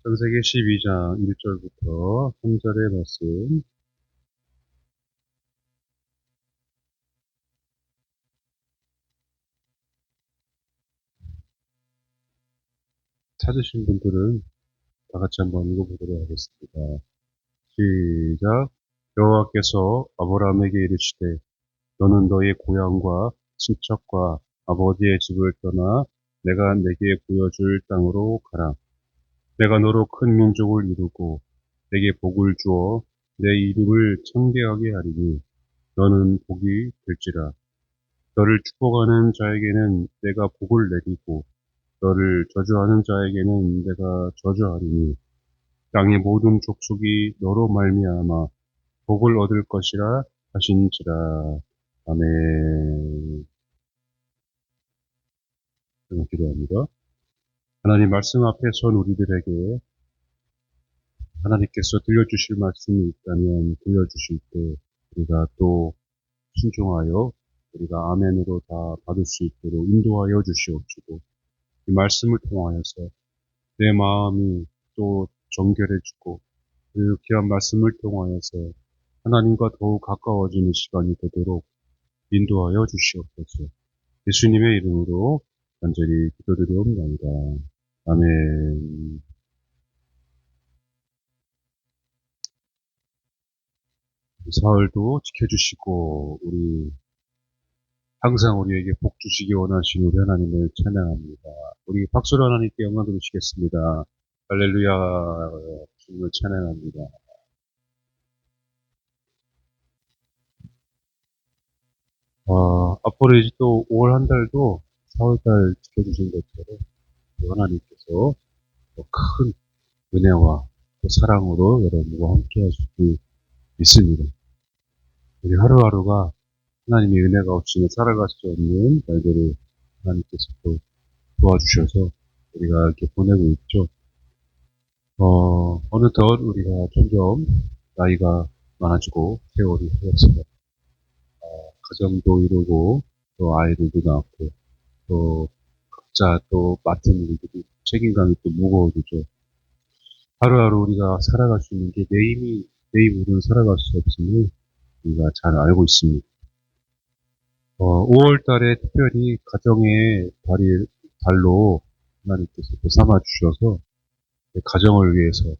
창세기 12장 1절부터 3절의 말씀 찾으신 분들은 다 같이 한번 읽어보도록 하겠습니다. 시작. 여호와께서 아브라함에게 이르시되 너는 너의 고향과 친척과 아버지의 집을 떠나 내가 내게 보여줄 땅으로 가라. 내가 너로 큰 민족을 이루고 내게 복을 주어 내 이름을 창대하게 하리니 너는 복이 될지라. 너를 축복하는 자에게는 내가 복을 내리고 너를 저주하는 자에게는 내가 저주하리니 땅의 모든 족속이 너로 말미암아 복을 얻을 것이라 하신지라. 아멘. 제가 기도합니다. 하나님 말씀 앞에 선 우리들에게 하나님께서 들려주실 말씀이 있다면 들려주실 때 우리가 또 순종하여 우리가 아멘으로 다 받을 수 있도록 인도하여 주시옵시고 이 말씀을 통하여서 내 마음이 또 정결해지고 그 귀한 말씀을 통하여서 하나님과 더욱 가까워지는 시간이 되도록 인도하여 주시옵소서. 예수님의 이름으로 간절히 기도드리옵나이다. 아멘. 사흘도 지켜주시고 우리 항상 우리에게 복 주시기 원하시는 우리 하나님을 찬양합니다. 우리 박수로 하나님께 영광 드리시겠습니다. 할렐루야. 주님을 찬양합니다. 앞으로 이제 또 5월 한 달도 4월달 지켜주신 것처럼 하나님께서 더 큰 은혜와 또 사랑으로 여러분과 함께 하실 줄 믿습니다. 우리 하루하루가 하나님의 은혜가 없이는 살아갈 수 없는 날들을 하나님께서 또 도와주셔서 우리가 이렇게 보내고 있죠. 어느덧 우리가 점점 나이가 많아지고 세월이 흘렀어요. 가정도 이루고 또 아이들도 낳고 또 각자 또 맡은 일들이 책임감이 또 무거워지죠. 하루하루 우리가 살아갈 수 있는 게 내 힘으로는 살아갈 수 없음을 우리가 잘 알고 있습니다. 5월 달에 특별히 가정의 달로 하나님께서 또 삼아주셔서 가정을 위해서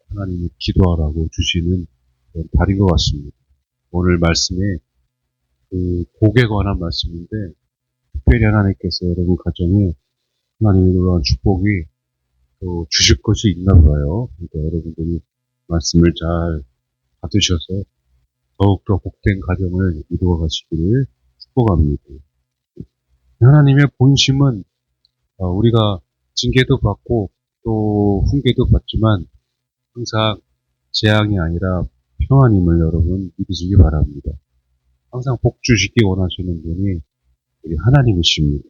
하나님이 기도하라고 주시는 그런 달인 것 같습니다. 오늘 말씀에 그 복에 관한 말씀인데 특별히 하나님께서 여러분 가정에 하나님의 놀라운 축복이 또 주실 것이 있나 봐요. 그러니까 여러분들이 말씀을 잘 받으셔서 더욱더 복된 가정을 이루어 가시기를 축복합니다. 하나님의 본심은 우리가 징계도 받고 또 훈계도 받지만 항상 재앙이 아니라 평안임을 여러분 믿으시기 바랍니다. 항상 복 주시기 원하시는 분이 우리 하나님이십니다.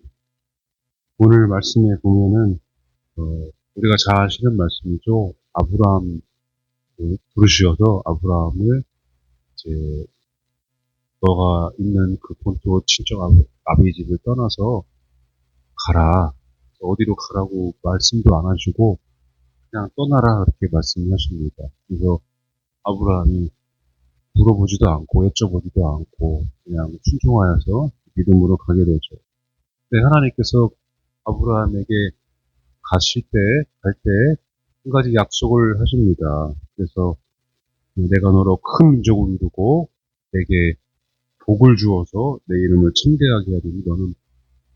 오늘 말씀에 보면은 우리가 잘 아시는 말씀이죠. 아브라함 부르시어서 아브라함을 이제 너가 있는 그 본토 친정 아버지 집을 떠나서 가라. 어디로 가라고 말씀도 안 하시고 그냥 떠나라 그렇게 말씀하십니다. 그래서 아브라함이 물어보지도 않고 여쭤보지도 않고 그냥 순종하여서 믿음으로 가게 되죠. 근데 하나님께서 아브라함에게 갈 때 한 가지 약속을 하십니다. 그래서 내가 너로 큰 민족을 이루고 내게 복을 주어서 내 이름을 창대하게 하리니 너는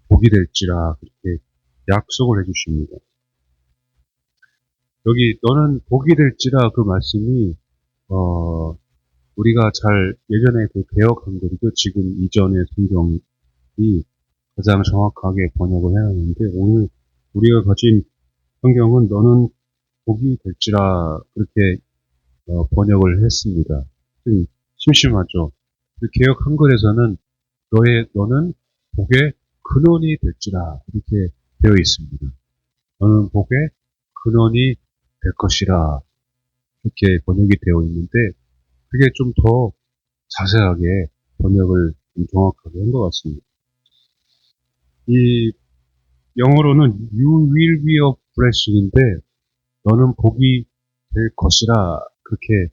복이 될지라 그렇게 약속을 해주십니다. 여기 너는 복이 될지라 그 말씀이 우리가 잘 예전에 그 개혁 한글이죠. 지금 이전의 성경이 가장 정확하게 번역을 해놨는데 오늘 우리가 가진 성경은 너는 복이 될지라 그렇게 번역을 했습니다. 좀 심심하죠. 그 개혁 한글에서는 너는 복의 근원이 될지라 이렇게 되어 있습니다. 너는 복의 근원이 될 것이라 이렇게 번역이 되어 있는데 그게 좀 더 자세하게 번역을 좀 정확하게 한 것 같습니다. 이 영어로는 You will be a blessing인데 너는 복이 될 것이라 그렇게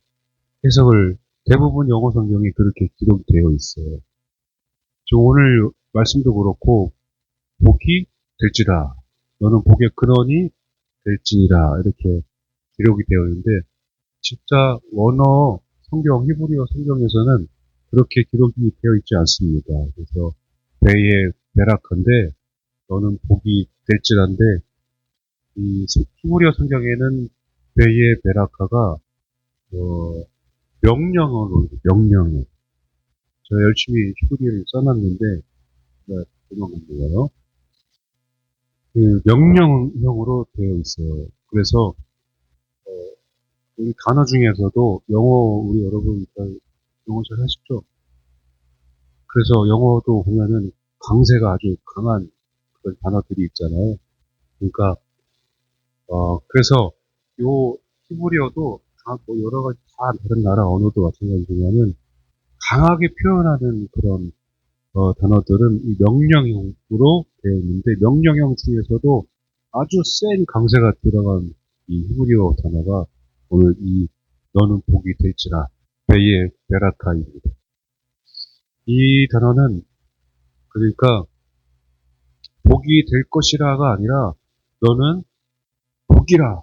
해석을 대부분 영어 성경이 그렇게 기록되어 있어요. 저 오늘 말씀도 그렇고 복이 될지라 너는 복의 근원이 될지니라 이렇게 기록이 되어 있는데 진짜 원어 성경 히브리어 성경에서는 그렇게 기록이 되어 있지 않습니다. 그래서 배의 베라컨데 너는 복이 될지란데 이 히브리어 성경에는 배의 베라카가 명령어로 명령어. 제가 열심히 히브리어를 써놨는데 도망갔네요. 그 명령형으로 되어 있어요. 그래서 우리 단어 중에서도 영어 우리 여러분 잘 영어 잘 하시죠? 그래서 영어도 보면은 강세가 아주 강한 그런 단어들이 있잖아요. 그러니까 그래서 요 히브리어도 다 뭐 여러 가지 다 다른 나라 언어도 마찬가지지만은 강하게 표현하는 그런 단어들은 이 명령형으로 되어 있는데 명령형 중에서도 아주 센 강세가 들어간 이 히브리어 단어가 오늘 이 너는 복이 될지라 베예 베라카입니다. 이 단어는 그러니까 복이 될 것이라가 아니라 너는 복이라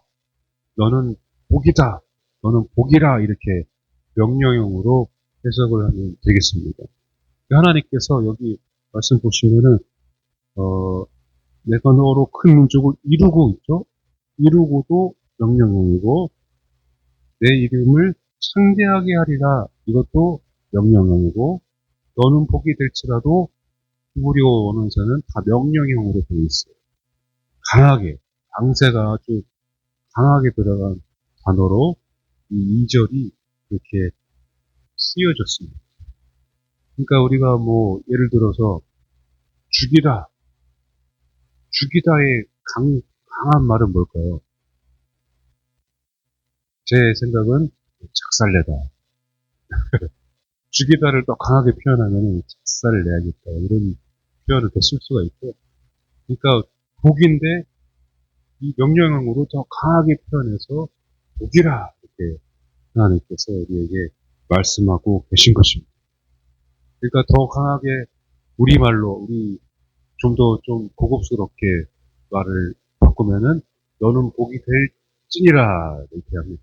너는 복이다 너는 복이라 이렇게 명령형으로 해석을 하면 되겠습니다. 하나님께서 여기 말씀 보시면은 어, 내가 너로 큰 민족을 이루고 있죠. 이루고도 명령형이고 내 이름을 창대하게 하리라 이것도 명령형이고 너는 복이 될지라도 히브리어 원어에서는 다 명령형으로 되어 있어요. 강하게 강세가 아주 강하게 들어간 단어로 이 2절이 이렇게 쓰여졌습니다. 그러니까 우리가 뭐 예를 들어서 죽이다 죽이다의 강한 말은 뭘까요? 제 생각은 작살내다. 죽이다를 더 강하게 표현하면 작살을 내야겠다. 이런 표현을 더 쓸 수가 있고. 그러니까 복인데 이 명령형으로 더 강하게 표현해서 복이라 이렇게 하나님께서 우리에게 말씀하고 계신 것입니다. 그러니까 더 강하게 우리말로 우리 좀 더 좀 고급스럽게 말을 바꾸면은 너는 복이 될지니라 이렇게 합니다.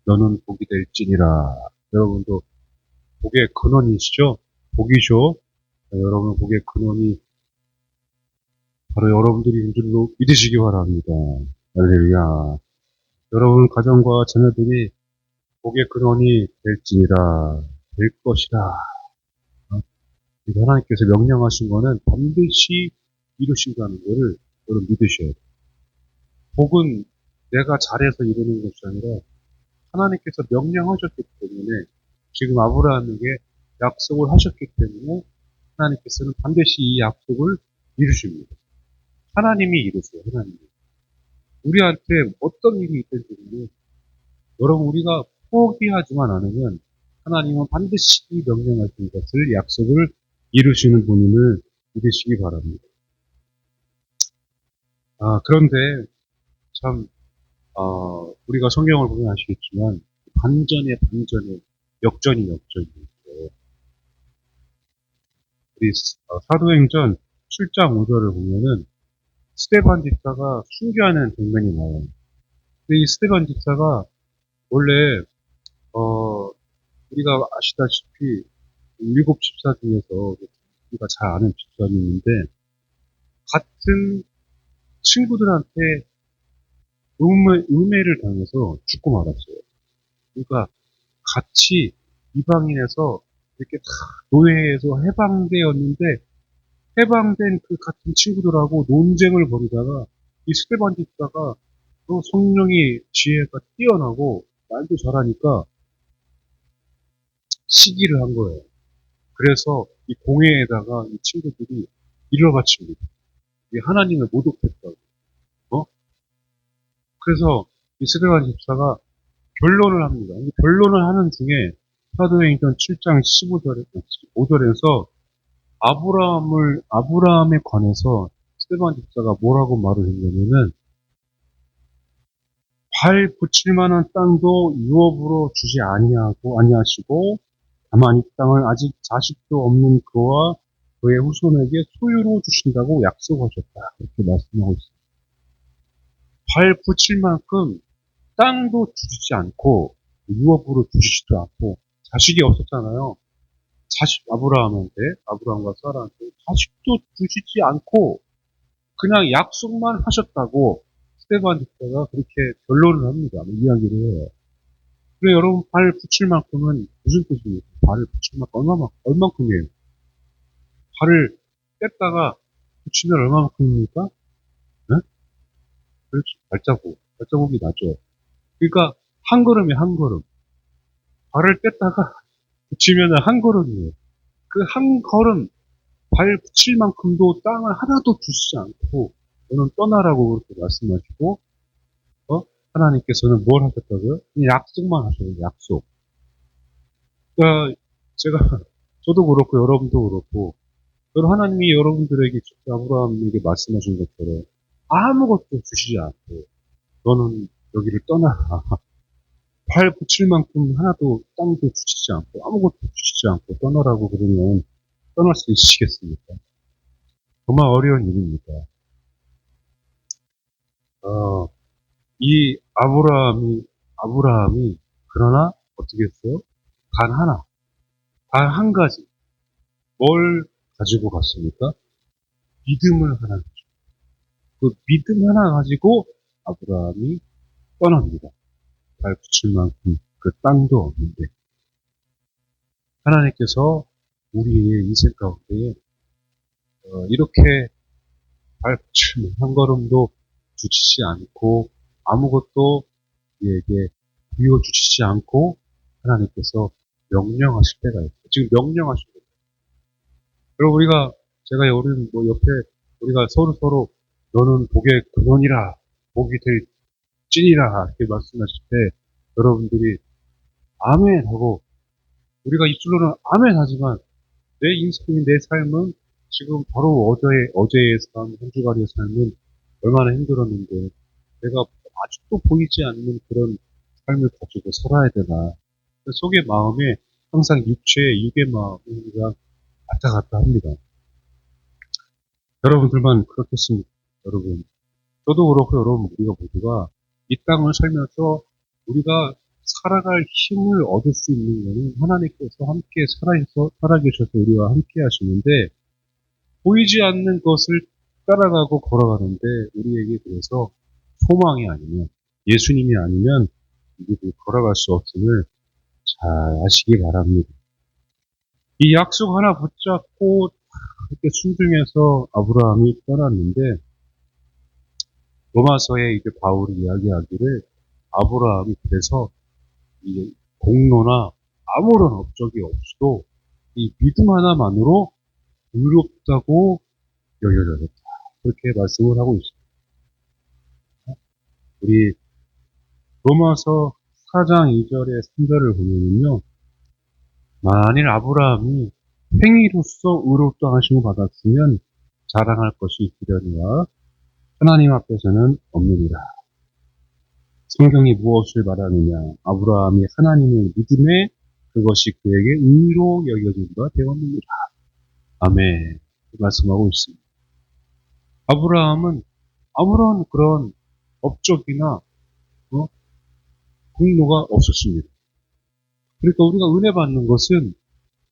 너는 복이 될지니라. 여러분도 복의 근원이시죠? 복이죠? 여러분 복의 근원이 바로 여러분들이 인 줄로 믿으시기 바랍니다. 할렐루야. 여러분 가정과 자녀들이 복의 근원이 될지니라 될 것이다. 하나님께서 명령하신 거는 반드시 이루신다는 것을 여러분 믿으셔야 돼요. 복은 내가 잘해서 이루는 것이 아니라 하나님께서 명령하셨기 때문에 지금 아브라함에게 약속을 하셨기 때문에 하나님께서는 반드시 이 약속을 이루십니다. 하나님이 이루세요. 하나님이. 우리한테 어떤 일이 있든지 여러분 우리가 포기하지만 않으면 하나님은 반드시 명령하신 것을 약속을 이루시는 분임을 믿으시기 바랍니다. 그런데 참 우리가 성경을 보면 아시겠지만 반전에 역전이 있어요. 우리 사도행전 7장 5절을 보면은 스데반 집사가 순교하는 장면이 나와요. 근데 이 스데반 집사가 원래 우리가 아시다시피 일곱 집사 중에서 우리가 잘 아는 집사이 있는데 같은 친구들한테 음해를 당해서 죽고 말았어요. 그러니까 같이 이방인에서 이렇게 다 노예에서 해방되었는데 해방된 그 같은 친구들하고 논쟁을 벌이다가 이 스테반 집사가 또 성령의 지혜가 뛰어나고 말도 잘하니까 시기를 한 거예요. 그래서 이 공회에다가 이 친구들이 일러 바칩니다. 이 하나님을 모독했다고. 그래서 이 스테반 집사가 변론을 합니다. 이 변론을 하는 중에 사도행전 7장 5절에서 아브라함에 관해서 스테반 집사가 뭐라고 말을 했냐면은 발 붙일 만한 땅도 유업으로 주지 아니하시고 다만 이 땅을 아직 자식도 없는 그와 그의 후손에게 소유로 주신다고 약속하셨다. 이렇게 말씀하고 있습니다. 발 붙일 만큼 땅도 주시지 않고 유업으로 주시지도 않고 자식이 없었잖아요. 아브라함과 사라한테 자식도 주시지 않고 그냥 약속만 하셨다고 스데반 집사가 그렇게 결론을 합니다. 이야기를 해요. 그래, 여러분, 발 붙일 만큼은 무슨 뜻입니까? 발을 붙일 만큼, 얼만큼이에요? 발을 뺐다가 붙이면 얼마만큼입니까? 네? 그렇죠. 발자국이 나죠. 그러니까, 한 걸음에 한 걸음. 발을 뺐다가 붙이면 한 걸음이에요. 그 한 걸음, 발 붙일 만큼도 땅을 하나도 주시지 않고, 너는 떠나라고 그렇게 말씀하시고, 하나님께서는 뭘 하셨다고요? 약속만 하셔요, 약속. 그러니까, 제가, 저도 그렇고, 여러분도 그렇고, 하나님이 여러분들에게 직접 아브라함에게 말씀하신 것처럼 아무것도 주시지 않고, 너는 여기를 떠나라. 발 붙일 만큼 하나도 땅도 주시지 않고, 아무것도 주시지 않고 떠나라고 그러면 떠날 수 있으시겠습니까? 정말 어려운 일입니다. 어, 이 아브라함이, 그러나 어떻게 했어요? 단 한 가지, 뭘 가지고 갔습니까? 믿음을 하나, 그 믿음 하나 가지고 아브라함이 떠납니다. 발 붙일 만큼 그 땅도 없는데, 하나님께서 우리의 인생 가운데 이렇게 발 붙일 한 걸음도 주시지 않고 아무것도 우리에게 부여주시지 않고 하나님께서 명령하실 때가 있어요. 지금 명령하실 때. 그리고 제가 우리 옆에 우리가 서로 너는 복의 근원이라, 복이 될 찐이라 이렇게 말씀하실 때 여러분들이 아멘 하고, 우리가 입술로는 아멘 하지만 내 삶은 지금 바로 어제의 삶, 한 주간의 삶은 얼마나 힘들었는데 내가 아직도 보이지 않는 그런 삶을 가지고 살아야 되나. 그 속의 마음에 항상 육의 마음이 항상 왔다 갔다 합니다. 여러분들만 그렇겠습니까? 여러분. 저도 그렇고 여러분 우리가 모두가 이 땅을 살면서 우리가 살아갈 힘을 얻을 수 있는 것은 하나님께서 함께 살아계셔서 우리와 함께 하시는데, 보이지 않는 것을 따라가고 걸어가는데 우리에게 그래서 소망이 아니면, 예수님이 아니면 우리도 걸어갈 수 없음을 잘 아시기 바랍니다. 이 약속 하나 붙잡고 이렇게 순종해서 아브라함이 떠났는데, 로마서에 이제 바울이 이야기하기를 아브라함이 그래서 이 공로나 아무런 업적이 없어도 이 믿음 하나만으로 의롭다고 여겨졌다. 그렇게 말씀을 하고 있습니다. 우리 로마서 4장 2절의 3절을 보면요. 만일 아브라함이 행위로서 의롭다 하심을 받았으면 자랑할 것이 있으려니와 하나님 앞에서는 없느니라. 성경이 무엇을 말하느냐? 아브라함이 하나님의 믿음에 그것이 그에게 의로 여겨진 바 되었느니라. 아멘. 말씀하고 있습니다. 아브라함은 아무런 그런 업적이나 공로가 없었습니다. 그러니까 우리가 은혜 받는 것은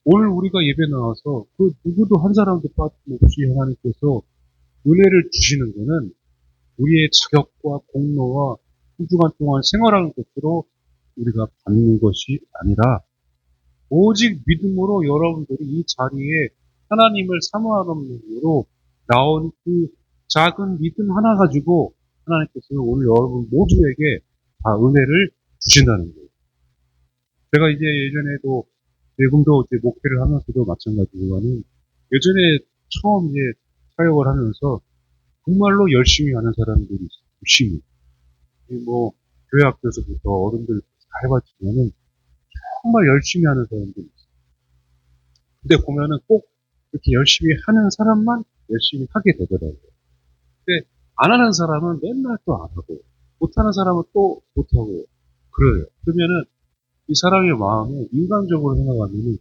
오늘 우리가 예배 나와서 그 누구도 한 사람도 빠짐없이 하나님께서 은혜를 주시는 것은 우리의 자격과 공로와 한 주간 동안 생활하는 것으로 우리가 받는 것이 아니라 오직 믿음으로 여러분들이 이 자리에 하나님을 사모하는 으로 나온 그 작은 믿음 하나 가지고 하나님께서는 오늘 여러분 모두에게 다 은혜를 주신다는 거예요. 제가 이제 예전에도 지금도 이제 목회를 하면서도 마찬가지지만은 예전에 처음 이제 사역을 하면서 정말로 열심히 하는 사람들이 있어요. 열심히. 교회 학교에서부터 어른들 다 해봤지만은 정말 열심히 하는 사람들이 있어요. 근데 보면은 꼭 이렇게 열심히 하는 사람만 열심히 하게 되더라고요. 근데 안 하는 사람은 맨날 또 안 하고, 못하는 사람은 또 못하고 그래요. 그러면은 이 사람의 마음에 인간적으로 생각하면은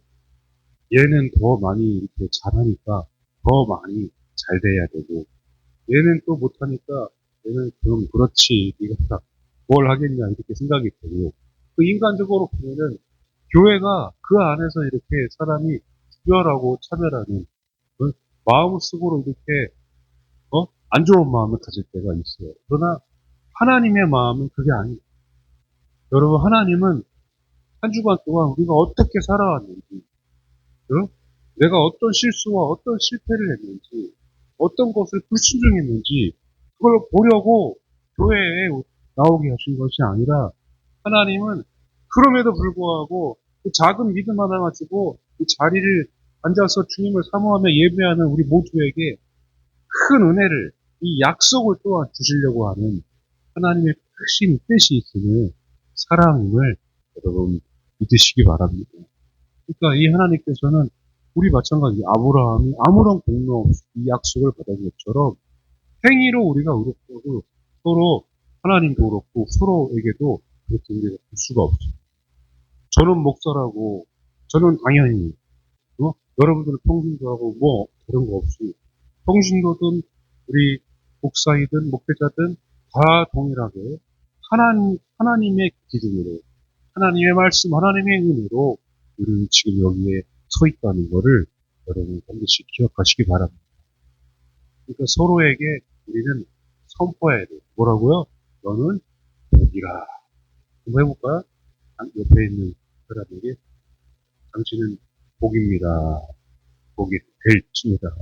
얘는 더 많이 이렇게 잘하니까 더 많이 잘 돼야 되고 얘는 또 못하니까 얘는 그럼 그렇지 네가 뭘 하겠냐 이렇게 생각이 되고 그 인간적으로 보면은 교회가 그 안에서 이렇게 사람이 구별하고 차별하는 그 마음속으로 이렇게 안 좋은 마음을 가질 때가 있어요. 그러나 하나님의 마음은 그게 아니에요. 여러분 하나님은 한 주간 동안 우리가 어떻게 살아왔는지 어? 내가 어떤 실수와 어떤 실패를 했는지 어떤 것을 불순종했는지 그걸 보려고 교회에 나오게 하신 것이 아니라 하나님은 그럼에도 불구하고 그 작은 믿음 하나 가지고 그 자리를 앉아서 주님을 사모하며 예배하는 우리 모두에게 큰 은혜를 이 약속을 또한 주시려고 하는 하나님의 크신 뜻이 있음을 사랑임을 여러분 믿으시기 바랍니다. 그러니까 이 하나님께서는 우리 마찬가지 아브라함이 아무런 공로 없이 이 약속을 받은 것처럼 행위로 우리가 의롭다고 서로 하나님도 그렇고 서로에게도 그렇게 우리가 볼 수가 없어요. 저는 목사라고 저는 당연히 여러분들은 평신도 하고 뭐 다른 거 없이 평신도든 우리 목사이든 목회자든 다 동일하게 하나님의 기준으로 하나님의 말씀, 하나님의 은혜로 우리는 지금 여기에 서 있다는 것을 여러분 반드시 기억하시기 바랍니다. 그러니까 서로에게 우리는 선포해야 돼요. 뭐라고요? 너는 복이라. 한번 해볼까요? 옆에 있는 사람에게 당신은 복입니다. 복이 될지니다.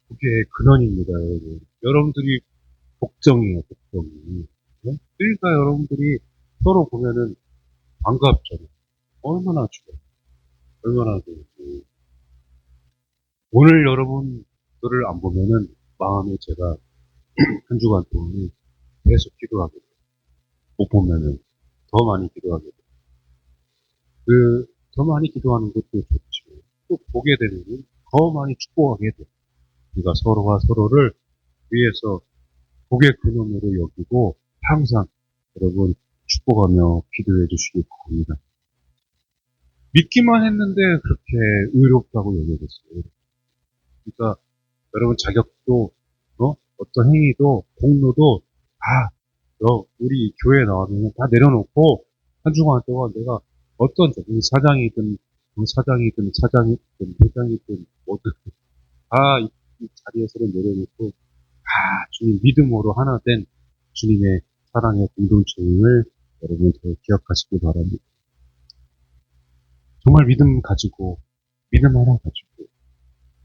그게 근원입니다, 여러분. 여러분들이 복정이에요, 복정이. 네? 그러니까 여러분들이 서로 보면은 반갑잖아요. 얼마나 좋아요. 얼마나 좋아요. 오늘 여러분들을 안 보면은 마음에 제가 한 주간 동안 계속 기도하게 돼요. 못 보면은 더 많이 기도하게 돼요. 더 많이 기도하는 것도 좋지만 또 보게 되면은 더 많이 축복하게 돼요. 우리가 서로가 서로를 위해서 복의 근원으로 여기고 항상 여러분 축복하며 기도해 주시기 바랍니다. 믿기만 했는데 그렇게 의롭다고 여겨졌어요. 그러니까 여러분 자격도 어떤 행위도 공로도 다 우리 교회에 나오면 다 내려놓고 한 주간 동안 내가 어떤 사장이든 사장이든 회장이든 뭐든 다 이 자리에서는 내려놓고 다 주님 믿음으로 하나 된 주님의 사랑의 공동체임을 여러분 더 기억하시기 바랍니다. 정말 믿음 가지고 믿음 하나 가지고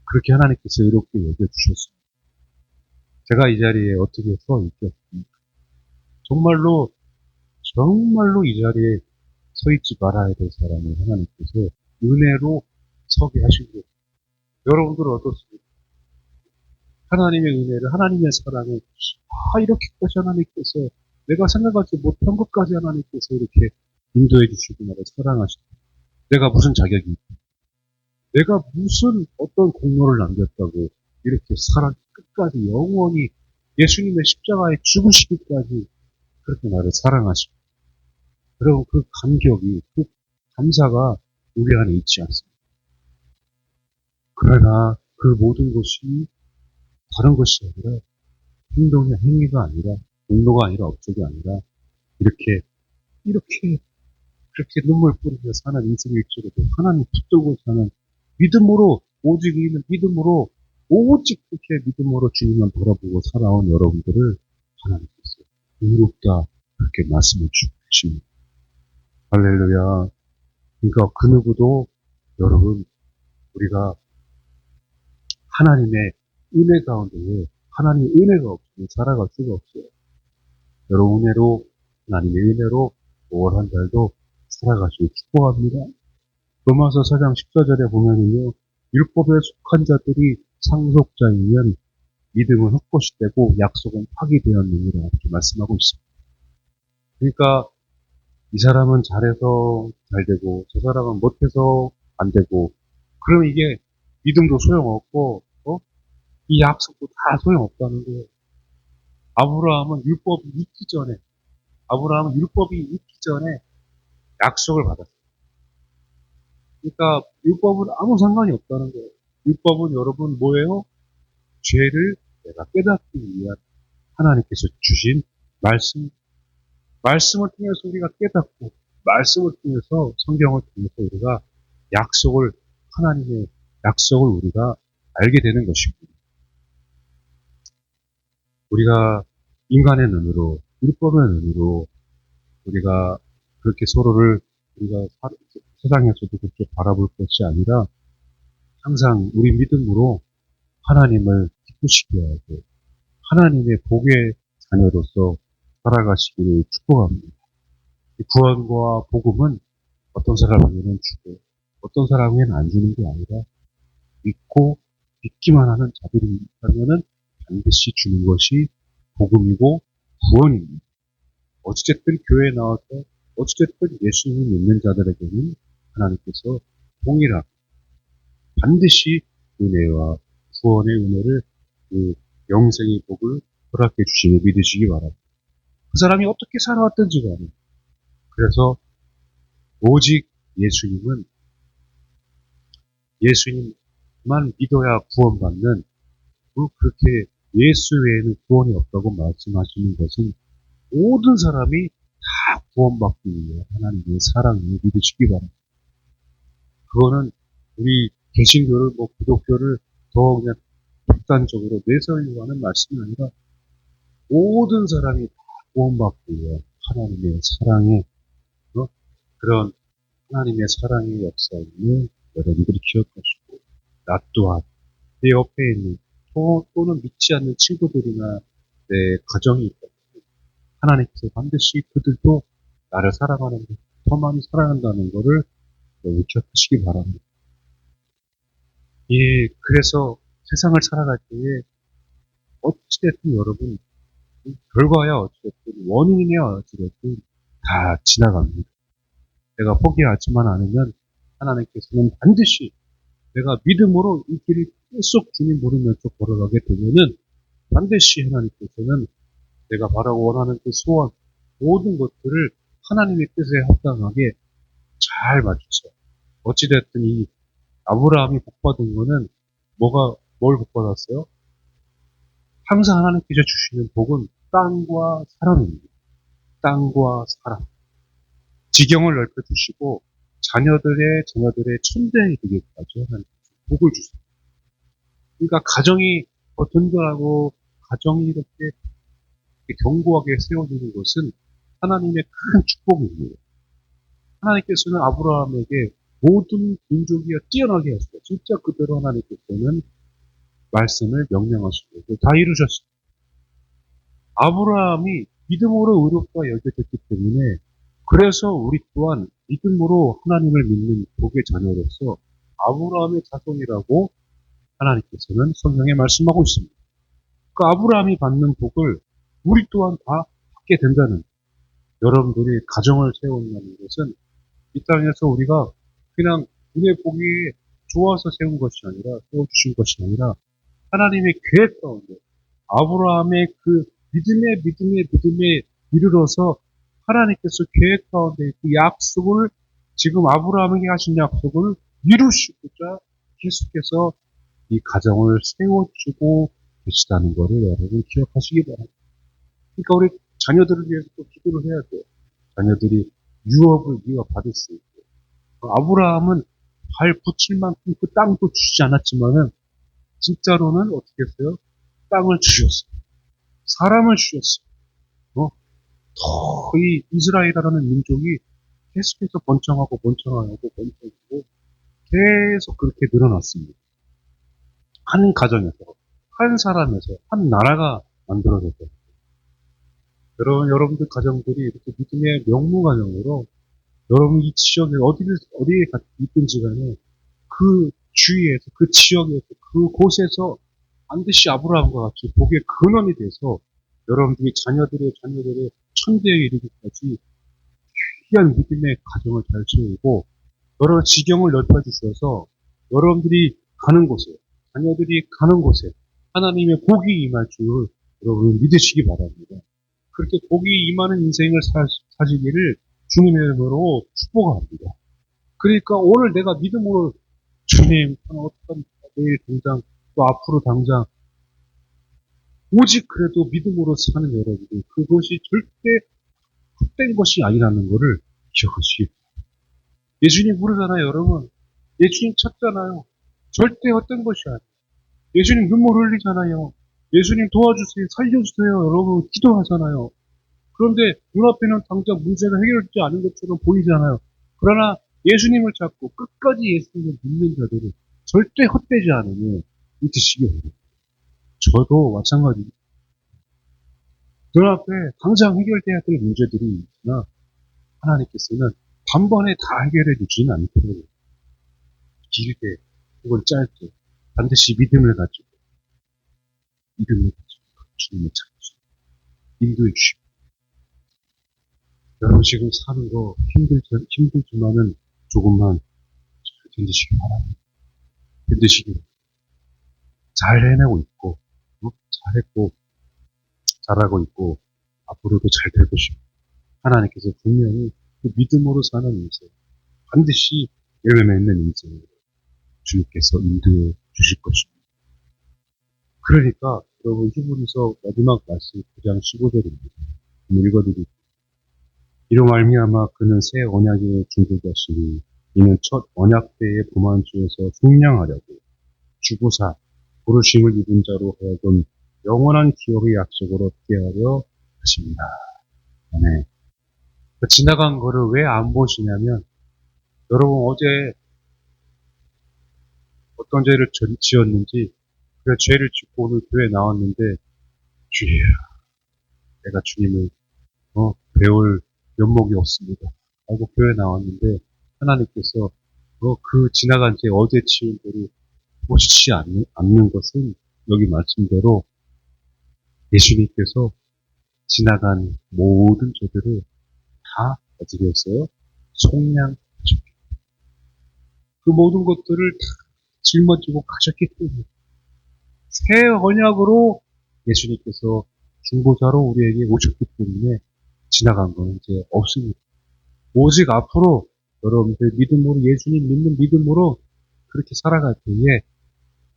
그렇게 하나님께서 의롭게 여겨주셨습니다. 제가 이 자리에 어떻게 서 있겠습니까? 정말로 이 자리에 서 있지 말아야 될 사람을 하나님께서 은혜로 서게 하시고 여러분들은 어떻습니까? 하나님의 은혜를 하나님의 사랑을 이렇게까지 하나님께서 내가 생각하지 못한 것까지 하나님께서 이렇게 인도해 주시고 나를 사랑하시고 내가 무슨 자격이 있고 내가 무슨 어떤 공로를 남겼다고 이렇게 사랑 끝까지 영원히 예수님의 십자가에 죽으시기까지 그렇게 나를 사랑하시고 여러분 그 감격이 그 감사가 우리 안에 있지 않습니다. 그러나 그 모든 것이 다른 것이 아니라 행위가 아니라 공로가 아니라 업적이 아니라 이렇게 그렇게 눈물 뿌리며 사는 인생을 찍어도 하나님 붙들고 사는 믿음으로 오직 이는 믿음으로 오직 그렇게 믿음으로 주님만 바라보고 살아온 여러분들을 하나님께서 의롭다 그렇게 말씀해 주십니다. 할렐루야. 그러니까 그 누구도 여러분 우리가 하나님의 은혜 가운데에 하나님의 은혜가 없으면 살아갈 수가 없어요. 여러분 은혜로 하나님의 은혜로 5월 한 달도 살아가시길 축복합니다. 로마서 4장 14절에 보면은요. 율법에 속한 자들이 상속자이면 믿음은 헛것이 되고 약속은 파기되었느니라 이렇게 말씀하고 있습니다. 그러니까 이 사람은 잘해서 잘 되고 저 사람은 못해서 안 되고 그럼 이게 믿음도 소용없고 이 약속도 다 소용없다는 거예요. 아브라함은 율법이 있기 전에 약속을 받았어요. 그러니까 율법은 아무 상관이 없다는 거예요. 율법은 여러분 뭐예요? 죄를 내가 깨닫기 위한 하나님께서 주신 말씀, 말씀을 통해서 우리가 깨닫고, 말씀을 통해서, 성경을 통해서 우리가 약속을, 하나님의 약속을 우리가 알게 되는 것입니다. 우리가 인간의 눈으로, 율법의 눈으로 우리가 그렇게 서로를 우리가 세상에서도 그렇게 바라볼 것이 아니라 항상 우리 믿음으로 하나님을 기쁘시게 하고 하나님의 복의 자녀로서 살아가시기를 축복합니다. 구원과 복음은 어떤 사람에게는 주고 어떤 사람에게는 안 주는 게 아니라 믿고 믿기만 하는 자들이 있다면은 반드시 주는 것이 복음이고 구원입니다. 어찌됐든 교회에 나와서 어찌됐든 예수님을 믿는 자들에게는 하나님께서 동일하게 반드시 은혜와 구원의 은혜를 그 영생의 복을 허락해 주시는 믿으시기 바랍니다. 그 사람이 어떻게 살아왔든지 간에 그래서 오직 예수님만 믿어야 구원받는 그렇게 예수 외에는 구원이 없다고 말씀하시는 것은 모든 사람이 다 구원받기 위해 하나님의 사랑을 믿으시기 바랍니다. 그거는 우리 개신교를 기독교를 더 그냥 극단적으로 내세우려고 하는 말씀이 아니라 모든 사람이 다 구원받기 위해 하나님의 사랑의 그런 하나님의 사랑의 역사임을 여러분들이 기억하시고 나 또한 내 옆에 있는 또는 믿지 않는 친구들이나 내 가정이 있다. 하나님께서 반드시 그들도 나를 사랑하는 더 많이 사랑한다는 것을 기억하시기 바랍니다. 그래서 세상을 살아갈 때에 어찌됐든 여러분 결과야 어찌됐든 원인이야 어찌됐든 다 지나갑니다. 내가 포기하지만 않으면 하나님께서는 반드시 내가 믿음으로 이 길을 계속 주님 부르면서 걸어가게 되면은 반드시 하나님께서는 내가 바라고 원하는 그 소원 모든 것들을 하나님의 뜻에 합당하게 잘 맞추세요. 어찌됐든 이 아브라함이 복받은 거는 뭘 복받았어요? 항상 하나님께서 주시는 복은 땅과 사람입니다. 땅과 사람. 지경을 넓혀주시고 자녀들의 천대에 되기까지 하나님께서 복을 주세요. 그러니까 가정이 든든하고 가정이 이렇게 견고하게 세워지는 것은 하나님의 큰 축복입니다. 하나님께서는 아브라함에게 모든 민족이여 뛰어나게 하시고 진짜 그대로 하나님께서는 말씀을 명령하시고 다 이루셨습니다. 아브라함이 믿음으로 의롭다 여겨졌기 때문에 그래서 우리 또한 믿음으로 하나님을 믿는 복의 자녀로서 아브라함의 자손이라고 하나님께서는 성경에 말씀하고 있습니다. 그 아브라함이 받는 복을 우리 또한 다 받게 된다는 여러분들이 가정을 세운다는 것은 이 땅에서 우리가 그냥 눈에 보기 좋아서 세운 것이 아니라 세워주신 것이 아니라 하나님의 계획 가운데 아브라함의 그 믿음에 이르러서 하나님께서 계획 가운데 그 약속을 지금 아브라함에게 하신 약속을 이루시고자 계속해서 이 가정을 세워주고 계시다는 것을 여러분 기억하시기 바랍니다. 그러니까 우리 자녀들을 위해서 또 기도를 해야 돼요. 자녀들이 유업을 받을 수 있고 아브라함은 발 붙일 만큼 그 땅도 주지 않았지만은 진짜로는 어떻게 했어요? 땅을 주셨어요. 사람을 주셨어요. 더 이 이스라엘이라는 민족이 계속해서 번창하고 계속 그렇게 늘어났습니다. 한 가정에서, 한 사람에서, 한 나라가 만들어졌어요. 여러분들 가정들이 이렇게 믿음의 명무가정으로 여러분 이 지역에 어디에 있든지 간에 그 주위에서, 그 지역에서, 그 곳에서 반드시 아브라함과 같이 복의 근원이 돼서 여러분들이 자녀들의 천대에 이르기까지 귀한 믿음의 가정을 잘 세우고 여러 지경을 넓혀주셔서 여러분들이 가는 곳에, 자녀들이 가는 곳에 하나님의 복이 임할 줄 여러분 믿으시기 바랍니다. 그렇게 복이 임하는 인생을 사시기를 주님의 이름으로 축복합니다. 그러니까 오늘 내가 믿음으로 주님, 어떤 내일 당장 또 앞으로 당장 오직 그래도 믿음으로 사는 여러분들 그것이 절대 헛된 것이 아니라는 것을 기억하시기 바랍니다. 예수님 부르잖아요, 여러분. 예수님 찾잖아요. 절대 헛된 것이 아니에요. 예수님 눈물 흘리잖아요. 예수님 도와주세요, 살려주세요, 여러분 기도하잖아요. 그런데 눈앞에는 당장 문제가 해결되지 않은 것처럼 보이잖아요. 그러나 예수님을 찾고 끝까지 예수님을 믿는 자들은 절대 헛되지 않으며 믿으시기 바랍니다. 저도 마찬가지입니다. 눈앞에 당장 해결돼야 될 문제들이 있으나 하나님께서는 단번에 다 해결해 주지는 않거든요. 길게 혹은 짧게 반드시 믿음을 가지고 주님을 찾으시고 인도해 주시고 여러분 지금 사는 거 힘들지만은 조금만 잘 견디시기 바랍니다. 견디시기 잘 해내고 있고 잘했고 잘하고 있고 앞으로도 잘 될 것입니다. 하나님께서 분명히 그 믿음으로 사는 인생 반드시 열매 맺는 인생을 주님께서 인도해 주실 것입니다. 그러니까 여러분 히브리서 마지막 말씀 9장 15절입니다. 읽어드릴게요. 이로 말미암아 그는 새 언약의 중보자시니 이는 첫 언약 때의 범한주에서 속량하려고 주고사 부르심을 입은 자로 하여금 영원한 기업의 약속을 얻게 하려 하십니다. 네. 지나간 거를 왜 안 보시냐면 여러분 어제 어떤 죄를 지었는지 그 죄를 짓고 오늘 교회에 나왔는데 주여 내가 주님을 배울 면목이 없습니다. 하고 교회에 나왔는데 하나님께서 그 지나간 죄 어제 지은 죄를 보시지 않는 것은 여기 말씀대로 예수님께서 지나간 모든 죄들을 다 어떻게 했어요? 속량하셨기 그 모든 것들을 다 짊어지고 가셨기 때문에 새 언약으로 예수님께서 중보자로 우리에게 오셨기 때문에 지나간 거는 이제 없습니다. 오직 앞으로 여러분들 믿음으로 예수님 믿는 믿음으로 그렇게 살아갈 때에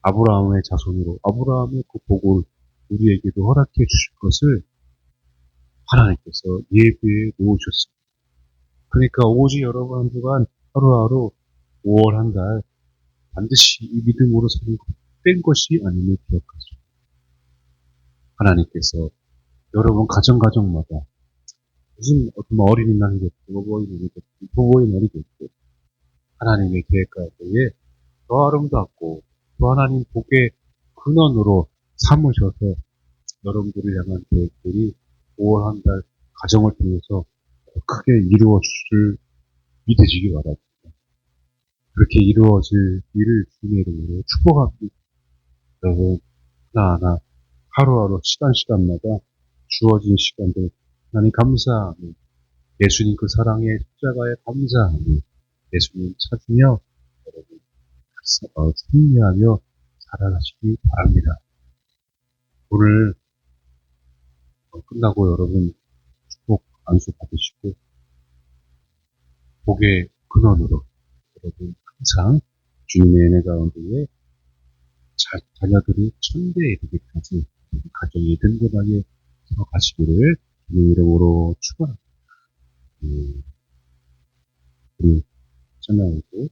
아브라함의 자손으로 아브라함의 그 복을 우리에게도 허락해 주실 것을 하나님께서 예비해 놓으셨습니다. 그러니까 오직 여러분 한 주간 하루하루 5월 한 달 반드시 이 믿음으로 사는 헛된 것이 아님을 기억하시고 하나님께서 여러분 가정마다 무슨 어떤 어린이날이 됐고 어버이날이 됐고 부모의 날이 됐고 하나님의 계획 가운데에 더 아름답고 또 하나님 복의 근원으로 삼으셔서 여러분들을 향한 계획들이 5월 한 달 가정을 통해서 크게 이루어 주실 믿으시기 바랍니다. 그렇게 이루어질 일을 주님의 이름으로 축복합니다. 여러분 하나하나 하루하루 시간마다 주어진 시간들 하나님 감사하며 예수님 그 사랑의 십자가에 감사하며 예수님 찾으며 여러분 승리하며 살아가시기 바랍니다. 오늘 끝나고 여러분 축복 안수 받으시고 복의 근원으로 여러분 항상 주님의 은혜 가운데에 자녀들이 천대에 이르기까지 가정이 든든하게 살아가시기를 주님 이름으로 축원합니다. 우리 찬양하고